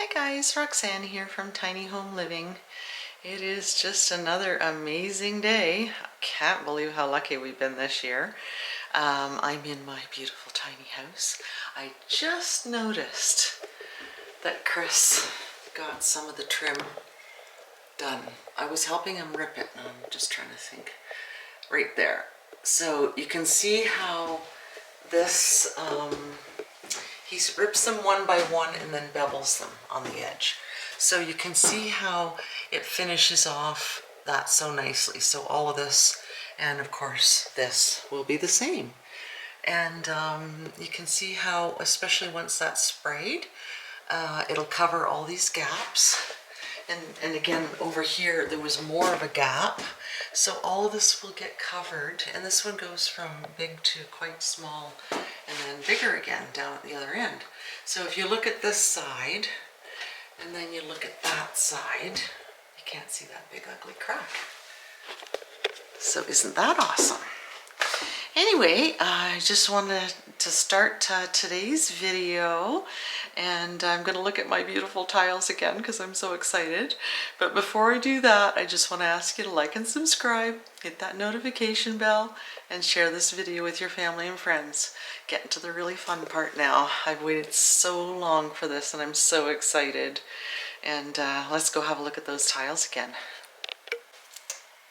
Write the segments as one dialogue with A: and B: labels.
A: Hi guys, Roxanne here from Tiny Home Living. It is just another amazing day. I can't believe how lucky we've been this year. I'm in my beautiful tiny house. I just noticed that Chris got some of the trim done. I was helping him rip it, and I'm just trying to think. Right there. So you can see how this he rips them one by one and then bevels them on the edge. So you can see how it finishes off that so nicely. So all of this, and of course this, will be the same. And you can see how, especially once that's sprayed, it'll cover all these gaps. And again, over here, there was more of a gap. So all of this will get covered. And this one goes from big to quite small and then bigger again down at the other end. So if you look at this side, and then you look at that side, you can't see that big ugly crack. So isn't that awesome? Anyway, I just wanted to start today's video, and I'm going to look at my beautiful tiles again because I'm so excited. But before I do that, I just want to ask you to like and subscribe, hit that notification bell, and share this video with your family and friends. Getting to the really fun part now. I've waited so long for this and I'm so excited. And let's go have a look at those tiles again.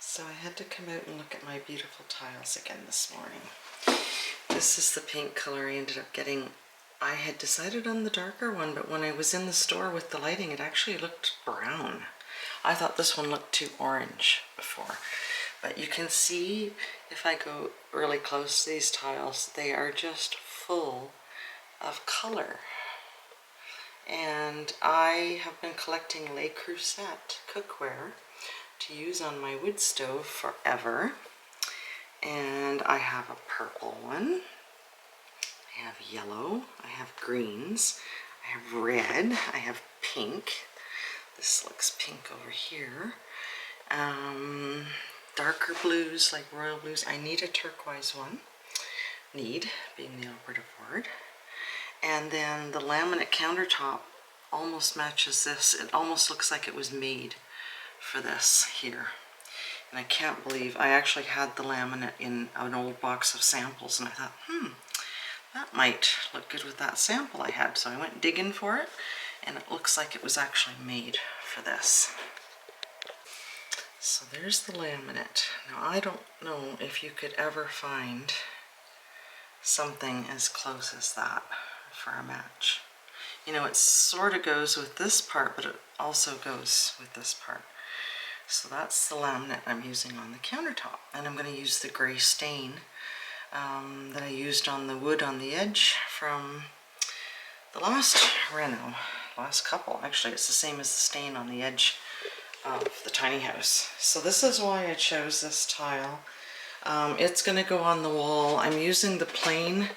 A: So I had to come out and look at my beautiful tiles again this morning. This is the pink color I ended up getting. I had decided on the darker one, but when I was in the store with the lighting, it actually looked brown. I thought this one looked too orange before. But you can see, if I go really close to these tiles, they are just full of color. And I have been collecting Le Creuset cookware to use on my wood stove forever. And I have a purple one, I have yellow, I have greens, I have red, I have pink. This looks pink over here. Darker blues, like royal blues. I need a turquoise one. Need being the operative word. And then the laminate countertop almost matches this. It almost looks like it was made for this here. And I can't believe I actually had the laminate in an old box of samples, and I thought, that might look good with that sample I had. So I went digging for it, and it looks like it was actually made for this. So there's the laminate. Now I don't know if you could ever find something as close as that for a match. You know, it sort of goes with this part, but it also goes with this part. So that's the laminate I'm using on the countertop. And I'm going to use the gray stain that I used on the wood on the edge from the last reno, last couple. Actually, it's the same as the stain on the edge of the tiny house. So this is why I chose this tile. It's going to go on the wall. I'm using the plain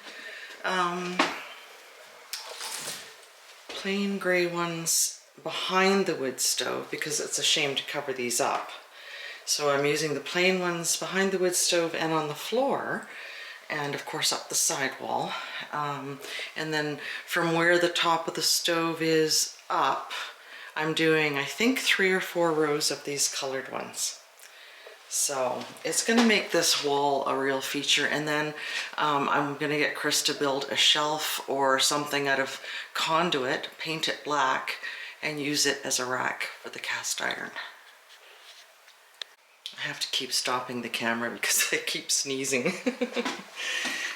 A: gray ones behind the wood stove because it's a shame to cover these up. So I'm using the plain ones behind the wood stove and on the floor, and of course up the side wall. And then from where the top of the stove is up, I'm doing, I think, 3 or 4 rows of these colored ones. So it's going to make this wall a real feature. And then I'm going to get Chris to build a shelf or something out of conduit, paint it black, and use it as a rack for the cast iron. I have to keep stopping the camera because I keep sneezing.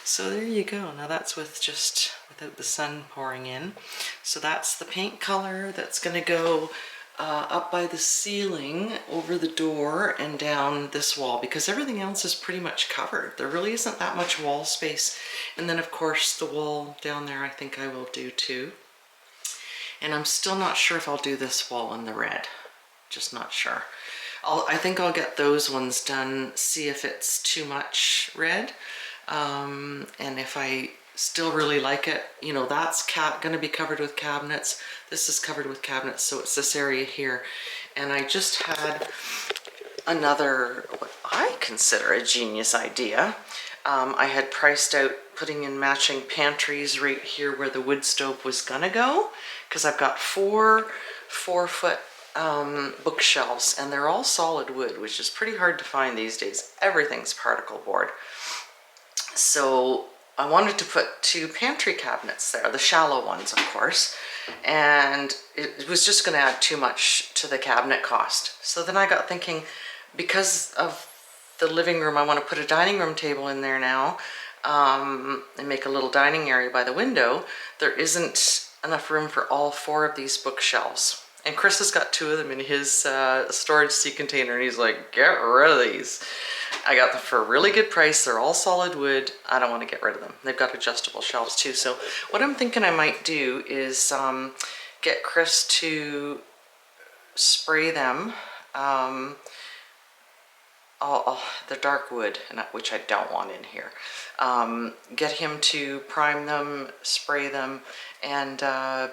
A: So there you go. Now that's with just without the sun pouring in. So that's the paint color that's going to go up by the ceiling, over the door, and down this wall, because everything else is pretty much covered. There really isn't that much wall space. And then of course the wall down there I think I will do too. And I'm still not sure if I'll do this wall in the red. Just not sure. I think I'll get those ones done, see if it's too much red. And if I still really like it, you know, that's going to be covered with cabinets. This is covered with cabinets, so it's this area here. And I just had another, what I consider a genius idea. I had priced out putting in matching pantries right here where the wood stove was gonna go, because I've got four 4-foot bookshelves, and they're all solid wood, which is pretty hard to find these days. Everything's particle board. So I wanted to put 2 pantry cabinets there, the shallow ones, of course, and it was just going to add too much to the cabinet cost. So then I got thinking, because of the living room, I want to put a dining room table in there now, and make a little dining area by the window. There isn't enough room for all 4 of these bookshelves. And Chris has got 2 of them in his storage sea container, and he's like, get rid of these. I got them for a really good price. They're all solid wood. I don't want to get rid of them. They've got adjustable shelves too. So what I'm thinking I might do is get Chris to spray them. The dark wood, which I don't want in here. Get him to prime them, spray them, and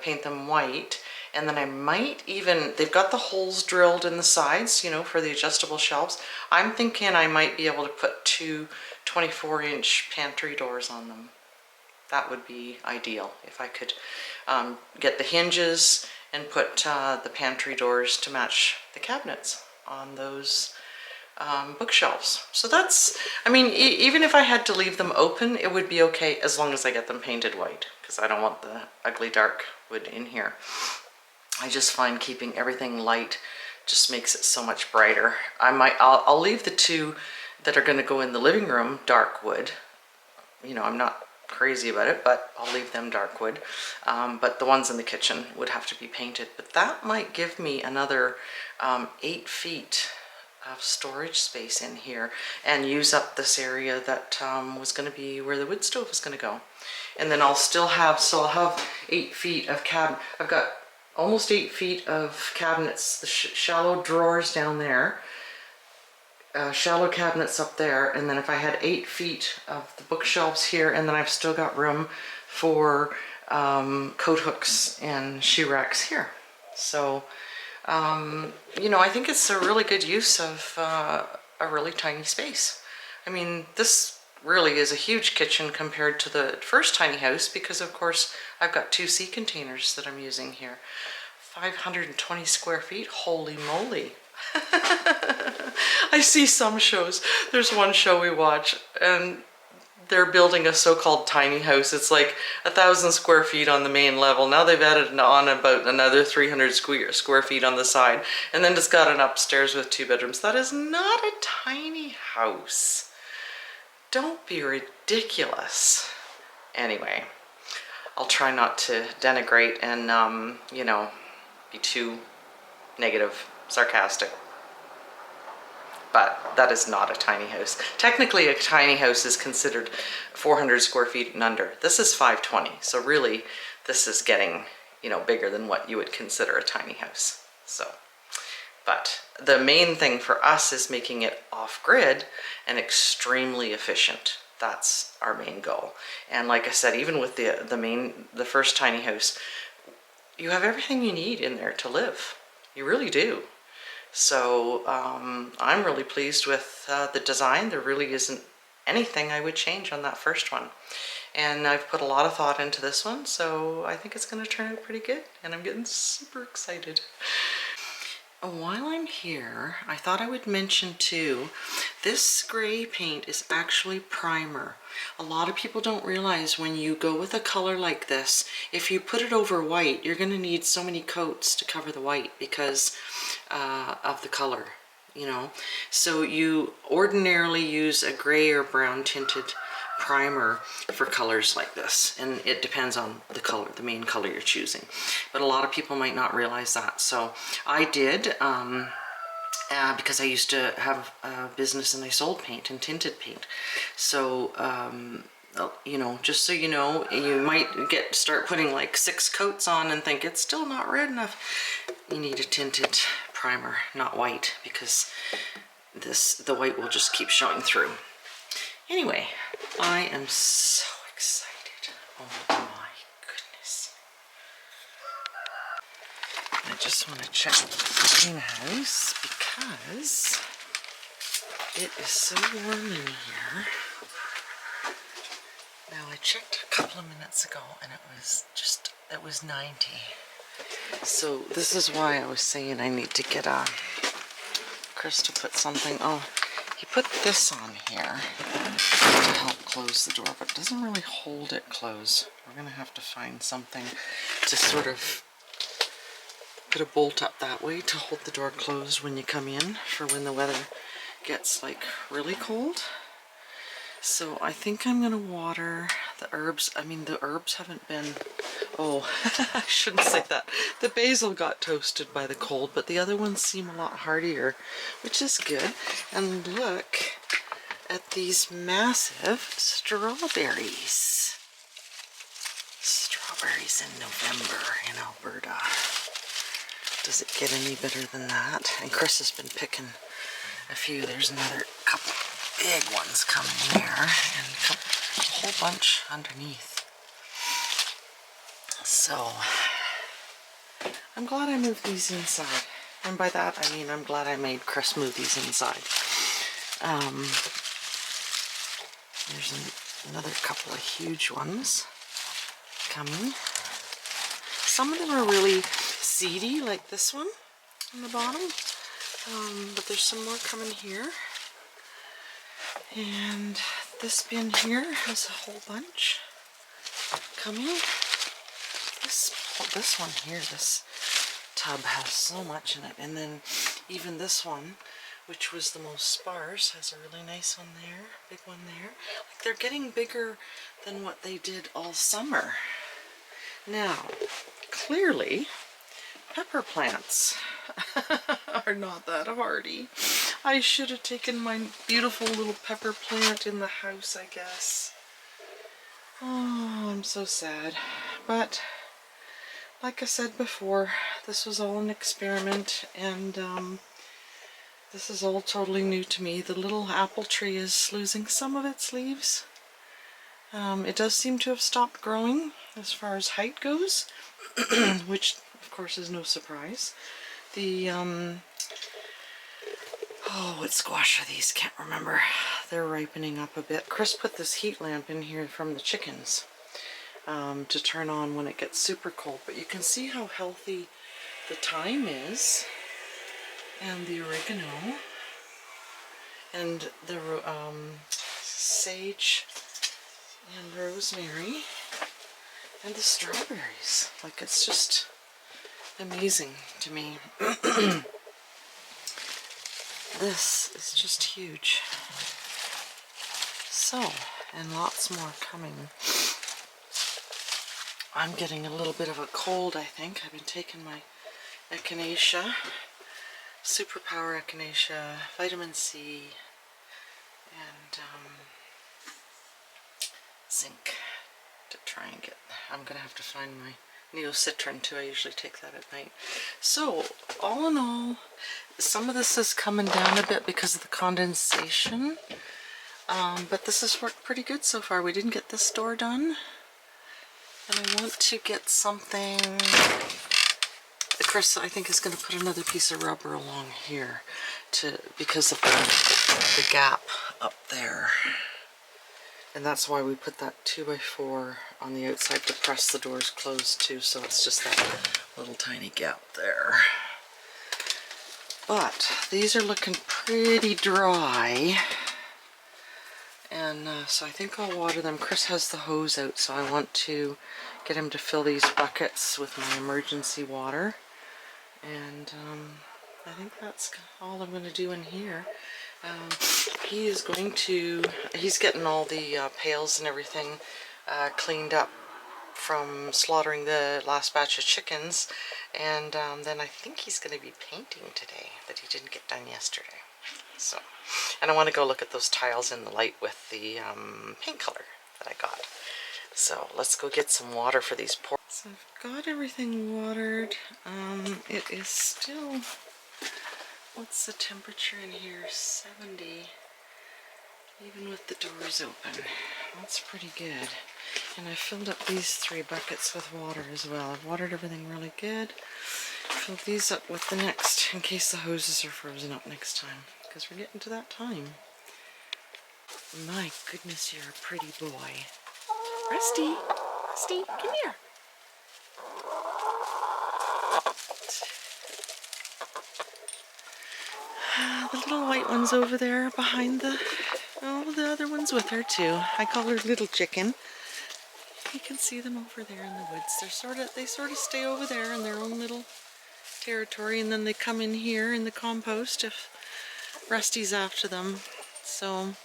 A: paint them white. And then I might even, they've got the holes drilled in the sides, you know, for the adjustable shelves. I'm thinking I might be able to put 2 24-inch pantry doors on them. That would be ideal if I could get the hinges and put the pantry doors to match the cabinets on those bookshelves. So that's, I mean, even if I had to leave them open, it would be okay as long as I get them painted white, because I don't want the ugly dark wood in here. I just find keeping everything light just makes it so much brighter. I'll leave the 2 that are going to go in the living room dark wood. You know, I'm not crazy about it, but I'll leave them dark wood. But the ones in the kitchen would have to be painted. But that might give me another 8 feet of storage space in here, and use up this area that was going to be where the wood stove was going to go. And then I'll still have, so I'll have 8 feet of cabinet. I've got almost 8 feet of cabinets, the shallow drawers down there, shallow cabinets up there, and then if I had 8 feet of the bookshelves here, and then I've still got room for coat hooks and shoe racks here. So, you know, I think it's a really good use of a really tiny space. I mean, this really is a huge kitchen compared to the first tiny house, because of course I've got 2 sea containers that I'm using here. 520 square feet, holy moly. I see some shows. There's one show we watch and they're building a so-called tiny house. It's like 1,000 square feet on the main level. Now they've added on about another 300 square feet on the side, and then it's got an upstairs with 2 bedrooms. That is not a tiny house. Don't be ridiculous. Anyway, I'll try not to denigrate and, you know, be too negative, sarcastic. But that is not a tiny house. Technically, a tiny house is considered 400 square feet and under. This is 520, so really, this is getting, you know, bigger than what you would consider a tiny house. So, but the main thing for us is making it off-grid and extremely efficient. That's our main goal. And like I said, even with the first tiny house, you have everything you need in there to live. You really do. So I'm really pleased with the design. There really isn't anything I would change on that first one. And I've put a lot of thought into this one, so I think it's going to turn out pretty good. And I'm getting super excited. While I'm here, I thought I would mention too, this gray paint is actually primer. A lot of people don't realize when you go with a color like this, if you put it over white, you're going to need so many coats to cover the white because of the color, you know. So you ordinarily use a gray or brown tinted primer for colors like this, and it depends on the color, the main color you're choosing, but a lot of people might not realize that. So I did because I used to have a business and I sold paint and tinted paint. So you know, just so you know, you might start putting like 6 coats on and think it's still not red enough. You need a tinted primer, not white, because the white will just keep showing through. Anyway, I am so excited. Oh my goodness. I just want to check the greenhouse because it is so warm in here. checked a couple of minutes ago and it was 90. So this is why I was saying I need to get Chris to put something. Oh, he put this on here to help close the door, but it doesn't really hold it closed. We're gonna have to find something to sort of put a bolt up that way to hold the door closed when you come in for when the weather gets like really cold. So I think I'm gonna water the herbs. I mean, the herbs haven't been, oh, I shouldn't say that. The basil got toasted by the cold, but the other ones seem a lot hardier, which is good. And look at these massive strawberries. Strawberries in November in Alberta. Does it get any better than that? And Chris has been picking a few. There's another couple big ones coming there, and a whole bunch underneath. So I'm glad I moved these inside, and by that I mean I'm glad I made Chris move these inside. There's another couple of huge ones coming. Some of them are really seedy, like this one on the bottom, but there's some more coming here. And this bin here has a whole bunch coming. This one here, this tub has so much in it. And then even this one, which was the most sparse, has a really nice one there, big one there. Like, they're getting bigger than what they did all summer. Now, clearly, pepper plants are not that hardy. I should have taken my beautiful little pepper plant in the house, I guess. Oh, I'm so sad. But like I said before, this was all an experiment, and this is all totally new to me. The little apple tree is losing some of its leaves. It does seem to have stopped growing as far as height goes, which of course is no surprise. The oh, what squash are these? Can't remember. They're ripening up a bit. Chris put this heat lamp in here from the chickens to turn on when it gets super cold. But you can see how healthy the thyme is, and the oregano, and the sage and rosemary, and the strawberries. Like, it's just amazing to me. This is just huge. So, and lots more coming. I'm getting a little bit of a cold, I think. I've been taking my echinacea, superpower echinacea, vitamin C, and zinc to try and get, I'm gonna have to find my neocitrin too. I usually take that at night. So all in all, some of this is coming down a bit because of the condensation, but this has worked pretty good so far. We didn't get this door done, and I want to get something. Chris, I think, is going to put another piece of rubber along here because of the gap up there. And that's why we put that 2x4 on the outside to press the doors closed too, so it's just that little tiny gap there. But these are looking pretty dry, and so I think I'll water them. Chris has the hose out, so I want to get him to fill these buckets with my emergency water. And I think that's all I'm going to do in here. He is going to, he's getting all the pails and everything cleaned up from slaughtering the last batch of chickens, and then I think he's going to be painting today that he didn't get done yesterday. So, and I want to go look at those tiles in the light with the paint color that I got. So let's go get some water for these poor. So I've got everything watered. It is still, what's the temperature in here? 70, even with the doors open. That's pretty good. And I filled up these 3 buckets with water as well. I've watered everything really good. Filled these up with the next, in case the hoses are frozen up next time, because we're getting to that time. My goodness, you're a pretty boy. Rusty, Rusty, come here. The little white one's over there behind the other one's with her too. I call her Little Chicken. You can see them over there in the woods. They sort of stay over there in their own little territory, and then they come in here in the compost if Rusty's after them. So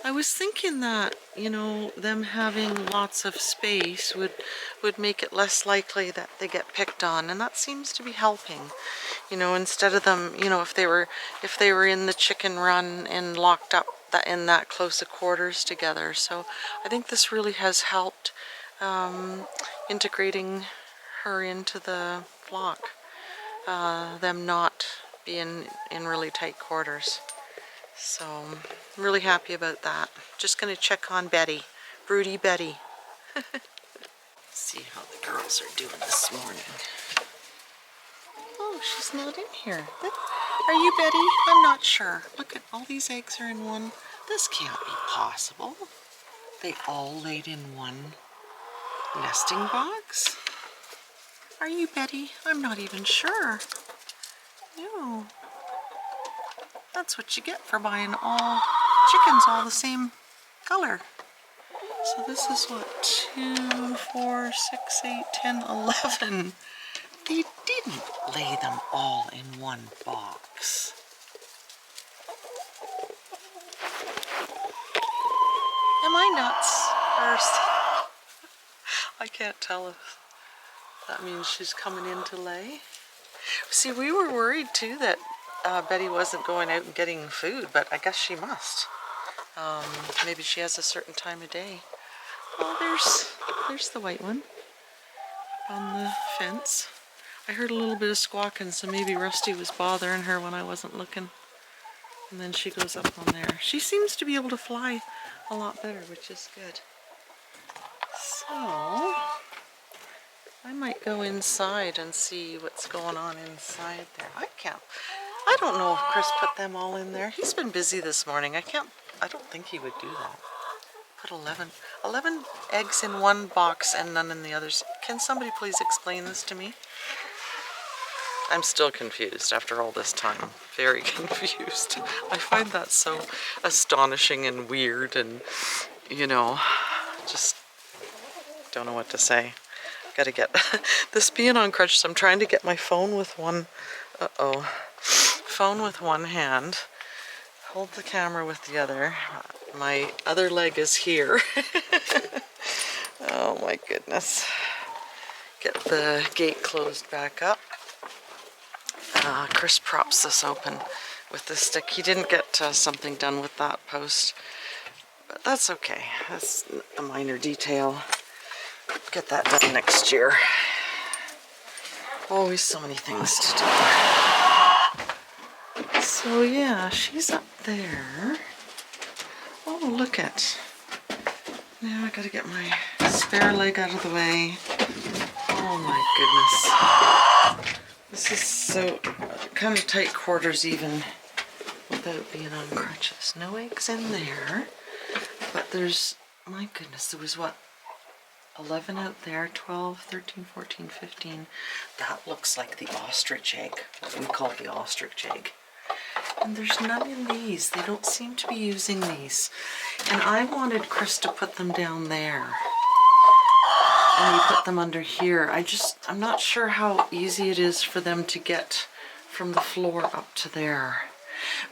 A: I was thinking that, you know, them having lots of space would make it less likely that they get picked on, and that seems to be helping. You know, instead of them, you know, if they were in the chicken run and locked up in that close of quarters together. So I think this really has helped integrating her into the flock. Them not being in really tight quarters. So I'm really happy about that. Just gonna check on Betty, Broody Betty. See how the girls are doing this morning. Oh, she's not in here. Are you Betty? I'm not sure. Look at all these eggs are in one. This can't be possible. They all laid in one nesting box? Are you Betty? I'm not even sure. No. That's what you get for buying all chickens all the same color. So this is what, 2, 4, 6, 8, 10, 11. They didn't lay them all in one box. Am I nuts? I can't tell if that means she's coming in to lay. See, we were worried too that Betty wasn't going out and getting food, but I guess she must. Maybe she has a certain time of day. Oh, there's the white one up on the fence. I heard a little bit of squawking, so maybe Rusty was bothering her when I wasn't looking. And then she goes up on there. She seems to be able to fly a lot better, which is good. So I might go inside and see what's going on inside there. I don't know if Chris put them all in there. He's been busy this morning. I don't think he would do that. Put 11 eggs in one box and none in the others. Can somebody please explain this to me? I'm still confused after all this time. Very confused. I find that so astonishing and weird, and, you know, just don't know what to say. Gotta get this being on crutches. I'm trying to get my phone with one. Phone with one hand. Hold the camera with the other. My other leg is here. Oh my goodness. Get the gate closed back up. Chris props this open with the stick. He didn't get something done with that post, but that's okay. That's a minor detail. Get that done next year. Always so many things to do. So yeah, she's up there. Oh, look at. Now I gotta get my spare leg out of the way. Oh my goodness. This is so kind of tight quarters even without being on crutches. No eggs in there, but there's, my goodness, there was what, 11 out there, 12, 13, 14, 15. That looks like the ostrich egg, what we call the ostrich egg. And there's none in these. They don't seem to be using these. And I wanted Chris to put them down there. And he put them under here. I'm not sure how easy it is for them to get from the floor up to there.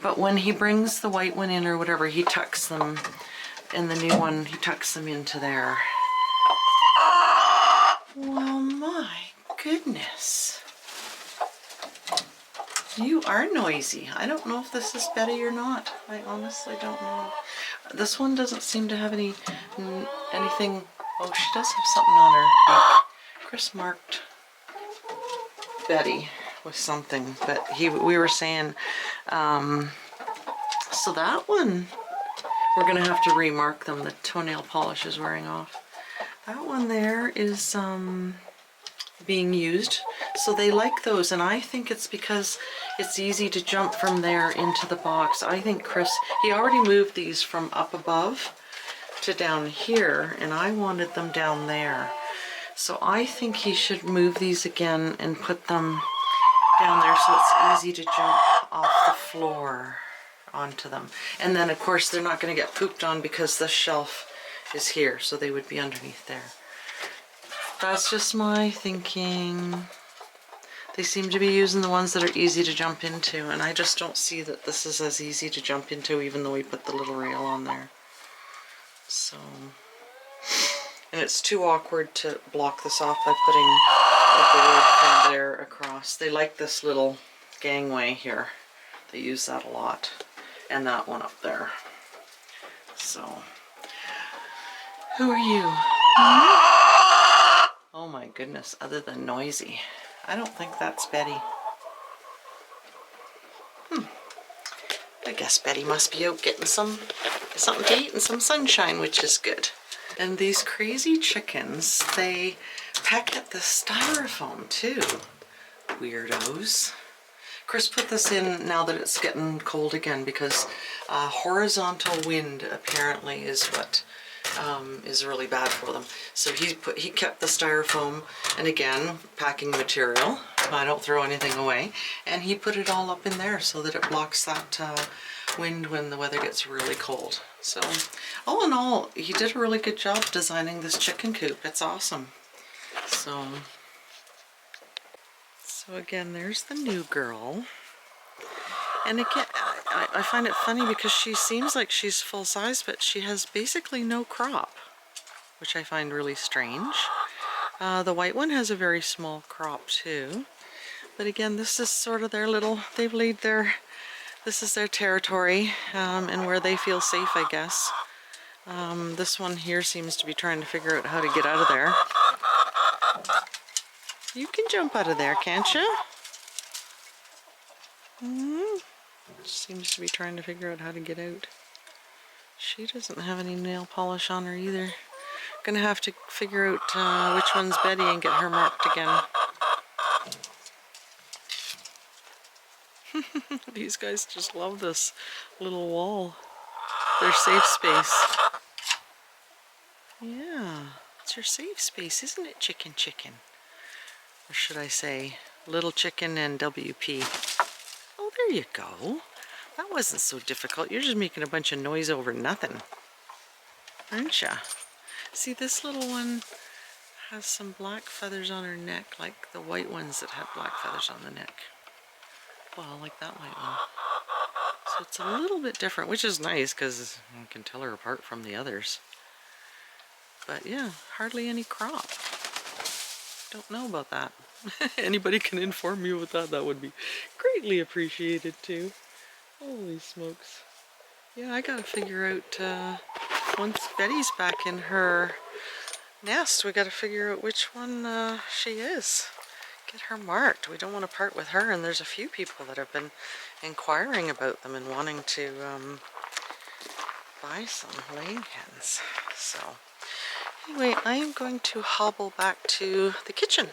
A: But when he brings the white one in or whatever, he tucks them, and the new one, he tucks them into there. Well, my goodness. You are noisy. I don't know if this is Betty or not. I honestly don't know. This one doesn't seem to have anything. Oh, she does have something on her beak. Chris marked Betty with something, but we were saying, so that one, we're gonna have to remark them. The toenail polish is wearing off. That one there is being used, so they like those, and I think it's because it's easy to jump from there into the box. I think Chris, he already moved these from up above to down here, and I wanted them down there. So I think he should move these again and put them down there so it's easy to jump off the floor onto them. And then of course they're not going to get pooped on because the shelf is here, so they would be underneath there. That's just my thinking. They seem to be using the ones that are easy to jump into, and I just don't see that this is as easy to jump into even though we put the little rail on there. So, and it's too awkward to block this off by putting a board from there across. They like this little gangway here. They use that a lot. And that one up there. So, who are you? Oh my goodness, other than noisy. I don't think that's Betty. I guess Betty must be out getting something to eat and some sunshine, which is good. And these crazy chickens, they peck at the styrofoam too. Weirdos. Chris put this in now that it's getting cold again because horizontal wind apparently is what is really bad for them. So he kept the styrofoam, and again, packing material. I don't throw anything away. And he put it all up in there so that it blocks that wind when the weather gets really cold. So all in all, he did a really good job designing this chicken coop. It's awesome. So again, there's the new girl. And again, I find it funny because she seems like she's full size, but she has basically no crop, which I find really strange. The white one has a very small crop too. But again, this is sort of their little, they've laid their, this is their territory, and where they feel safe, I guess. This one here seems to be trying to figure out how to get out of there. You can jump out of there, can't you? Seems to be trying to figure out how to get out. She doesn't have any nail polish on her either. Gonna have to figure out which one's Betty and get her marked again. These guys just love this little wall. Their safe space. Yeah, it's your safe space, isn't it, chicken? Or should I say, little chicken and WP. Oh, there you go. That wasn't so difficult. You're just making a bunch of noise over nothing, aren't ya? See, this little one has some black feathers on her neck, like the white ones that had black feathers on the neck. Well, like that white one. So it's a little bit different, which is nice because you can tell her apart from the others. But yeah, hardly any crop. Don't know about that. Anybody can inform me with that, that would be greatly appreciated too. Holy smokes. Yeah, I gotta figure out, once Betty's back in her nest, we gotta figure out which one she is. Get her marked. We don't want to part with her, and there's a few people that have been inquiring about them and wanting to buy some laying hens. So anyway, I am going to hobble back to the kitchen.